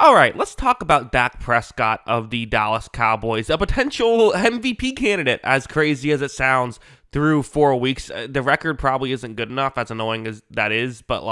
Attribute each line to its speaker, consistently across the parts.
Speaker 1: All right, let's talk about Dak Prescott of the Dallas Cowboys, a potential MVP candidate, as crazy as it sounds, through 4 weeks. The record probably isn't good enough, as annoying as that is, but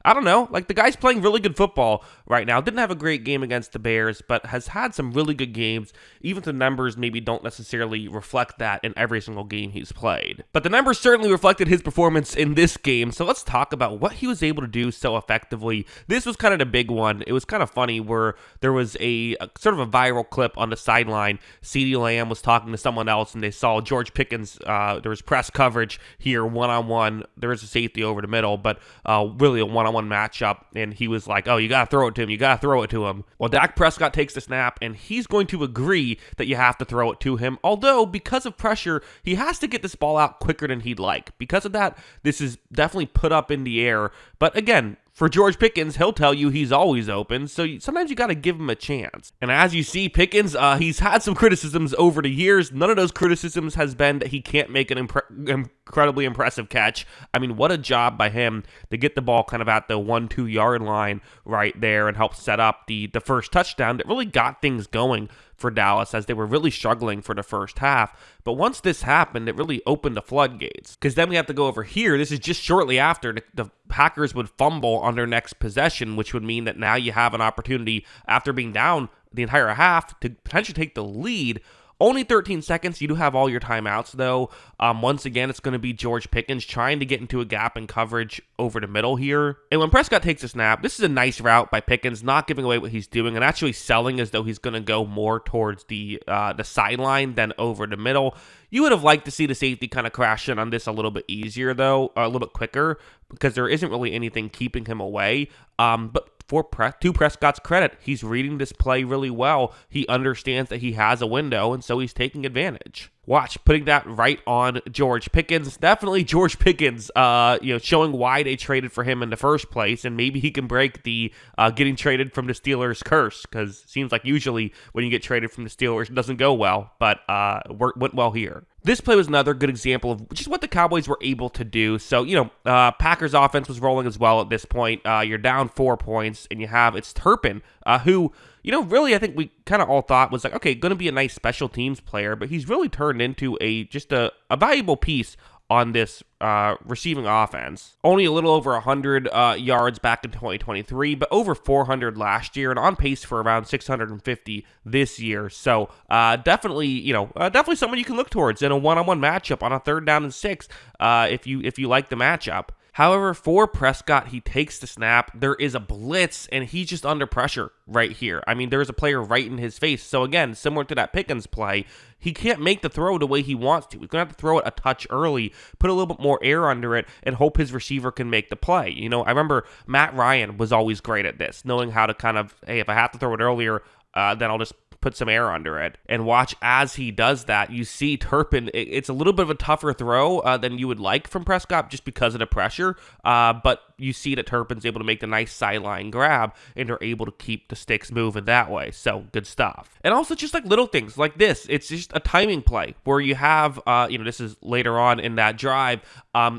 Speaker 1: I don't know. The guy's playing really good football right now. Didn't have a great game against the Bears, but has had some really good games. Even if the numbers maybe don't necessarily reflect that in every single game he's played. But the numbers certainly reflected his performance in this game, so let's talk about what he was able to do so effectively. This was kind of the big one. It was kind of funny where there was a sort of a viral clip on the sideline. CeeDee Lamb was talking to someone else, and they saw George Pickens. There was press coverage here, one-on-one. There was a safety over the middle, but really a one-on-one matchup, and he was like, oh, you gotta throw it to him, you gotta throw it to him. Well, Dak Prescott takes the snap, and he's going to agree that you have to throw it to him, although because of pressure, he has to get this ball out quicker than he'd like. Because of that, this is definitely put up in the air, but again, for George Pickens, he'll tell you he's always open, so sometimes you got to give him a chance. And as you see, Pickens, he's had some criticisms over the years. None of those criticisms has been that he can't make an incredibly impressive catch. I mean, what a job by him to get the ball kind of at the 1-2 yard line right there and help set up the first touchdown that really got things going for Dallas, as they were really struggling for the first half. But once this happened, it really opened the floodgates. Because then we have to go over here. This is just shortly after the Packers would fumble on their next possession, which would mean that now you have an opportunity, after being down the entire half, to potentially take the lead. Only 13 seconds. You do have all your timeouts, though. Once again, it's going to be George Pickens trying to get into a gap in coverage over the middle here. And when Prescott takes a snap, this is a nice route by Pickens, not giving away what he's doing and actually selling as though he's going to go more towards the sideline than over the middle. You would have liked to see the safety kind of crash in on this a little bit easier, though, or a little bit quicker, because there isn't really anything keeping him away. But to Prescott's credit, he's reading this play really well. He understands that he has a window, and so he's taking advantage. Watch, putting that right on George Pickens. Definitely George Pickens, showing why they traded for him in the first place, and maybe he can break the getting traded from the Steelers curse, because it seems like usually when you get traded from the Steelers, it doesn't go well, but went well here. This play was another good example of just what the Cowboys were able to do. So, Packers offense was rolling as well at this point. You're down 4 points, and it's Turpin, who, really I think we kind of all thought was okay, going to be a nice special teams player, but he's really turned into a valuable piece on this receiving offense. Only a little over 100 yards back in 2023, but over 400 last year, and on pace for around 650 this year. So definitely someone you can look towards in a one-on-one matchup on a 3rd down and 6 if you like the matchup. However, for Prescott, he takes the snap. There is a blitz, and he's just under pressure right here. I mean, there's a player right in his face. So again, similar to that Pickens play, he can't make the throw the way he wants to. He's going to have to throw it a touch early, put a little bit more air under it, and hope his receiver can make the play. I remember Matt Ryan was always great at this, knowing how to kind of, hey, if I have to throw it earlier, then I'll just put some air under it. And watch as he does that. You see Turpin, it's a little bit of a tougher throw than you would like from Prescott just because of the pressure, but you see that Turpin's able to make the nice sideline grab, and they're able to keep the sticks moving that way. So good stuff. And also just little things like this. It's just a timing play where you have, this is later on in that drive,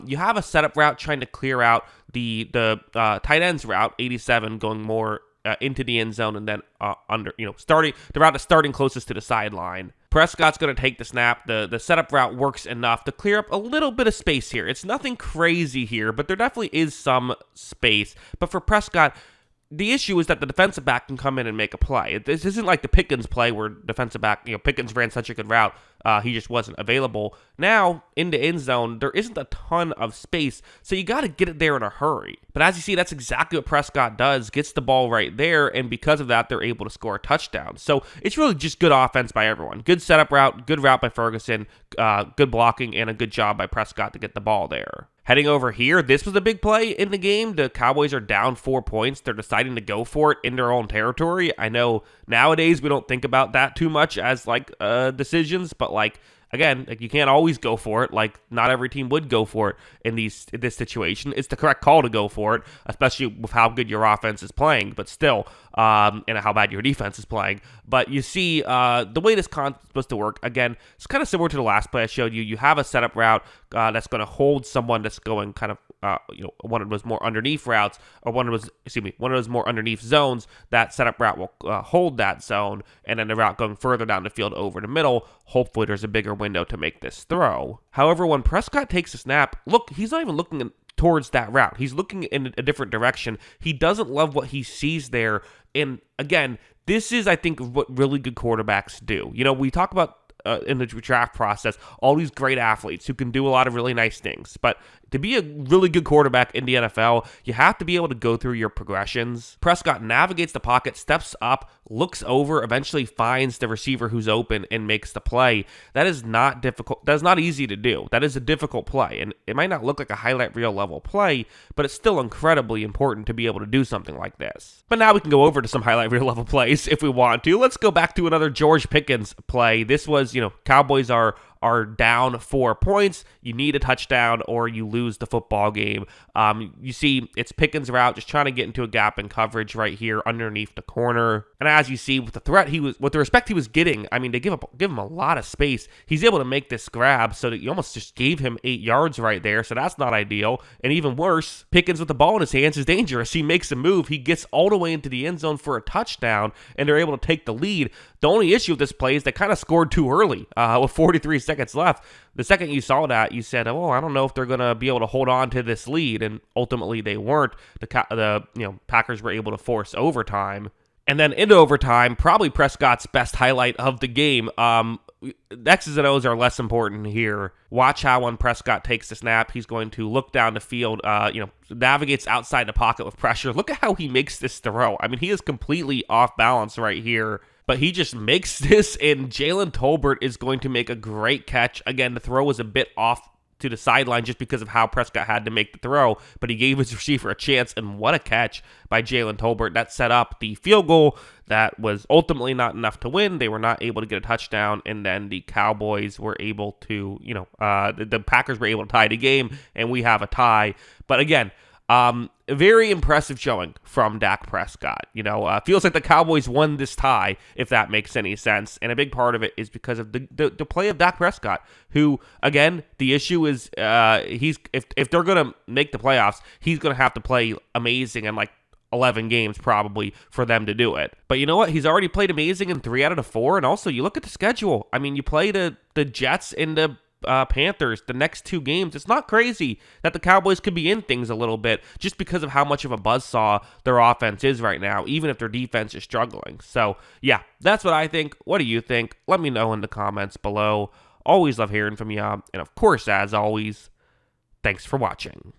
Speaker 1: you have a setup route trying to clear out the tight ends route, 87 going more into the end zone, and then starting the route is starting closest to the sideline. Prescott's going to take the snap. The setup route works enough to clear up a little bit of space here. It's nothing crazy here, but there definitely is some space. But for Prescott, the issue is that the defensive back can come in and make a play. This isn't like the Pickens play where defensive back, Pickens ran such a good route, he just wasn't available. Now, in the end zone, there isn't a ton of space, so you got to get it there in a hurry. But as you see, that's exactly what Prescott does, gets the ball right there, and because of that, they're able to score a touchdown. So it's really just good offense by everyone. Good setup route, good route by Ferguson, good blocking, and a good job by Prescott to get the ball there. Heading over here, this was a big play in the game. The Cowboys are down 4 points. They're deciding to go for it in their own territory. I know nowadays we don't think about that too much as decisions, but again, you can't always go for it. Not every team would go for it in this situation. It's the correct call to go for it, especially with how good your offense is playing, but still, and how bad your defense is playing. But you see, the way this concept's supposed to work, again, it's kind of similar to the last play I showed you. You have a setup route that's going to hold someone that's going kind of one of those more underneath routes, or one of those more underneath zones. That setup route will hold that zone, and then the route going further down the field over the middle, hopefully there's a bigger window to make this throw. However, when Prescott takes a snap, look, he's not even looking towards that route. He's looking in a different direction. He doesn't love what he sees there. And again, this is, I think, what really good quarterbacks do. We talk about in the draft process, all these great athletes who can do a lot of really nice things. But to be a really good quarterback in the NFL, you have to be able to go through your progressions. Prescott navigates the pocket, steps up, looks over, eventually finds the receiver who's open and makes the play. That is not difficult. That is not easy to do. That is a difficult play. And it might not look like a highlight reel level play, but it's still incredibly important to be able to do something like this. But now we can go over to some highlight reel level plays if we want to. Let's go back to another George Pickens play. This was, Cowboys are down 4 points. You need a touchdown or you lose the football game. You see it's Pickens' route, just trying to get into a gap in coverage right here underneath the corner. And as you see with the respect he was getting, they give him a lot of space. He's able to make this grab so that you almost just gave him 8 yards right there. So that's not ideal. And even worse, Pickens with the ball in his hands is dangerous. He makes a move. He gets all the way into the end zone for a touchdown, and they're able to take the lead. The only issue with this play is they kind of scored too early with 43 seconds left. The second you saw that, you said, "Oh, I don't know if they're going to be able to hold on to this lead," and ultimately they weren't. The Packers were able to force overtime, and then into overtime, probably Prescott's best highlight of the game. X's and O's are less important here. Watch how when Prescott takes the snap, he's going to look down the field, navigates outside the pocket with pressure. Look at how he makes this throw. He is completely off balance right here. But he just makes this, and Jalen Tolbert is going to make a great catch. Again, the throw was a bit off to the sideline just because of how Prescott had to make the throw, but he gave his receiver a chance, and what a catch by Jalen Tolbert. That set up the field goal that was ultimately not enough to win. They were not able to get a touchdown, and then the Cowboys were able to, the Packers were able to tie the game, and we have a tie. But again, a very impressive showing from Dak Prescott. Feels like the Cowboys won this tie, if that makes any sense. And a big part of it is because of the play of Dak Prescott, who, again, the issue is if they're going to make the playoffs, he's going to have to play amazing in 11 games probably for them to do it. But you know what? He's already played amazing in 3 out of the 4. And also, you look at the schedule. You play the Jets and the Panthers the next 2 games. It's not crazy that the Cowboys could be in things a little bit just because of how much of a buzzsaw their offense is right now, even if their defense is struggling. So yeah, that's what I think. What do you think? Let me know in the comments below. Always love hearing from you. And of course, as always, thanks for watching.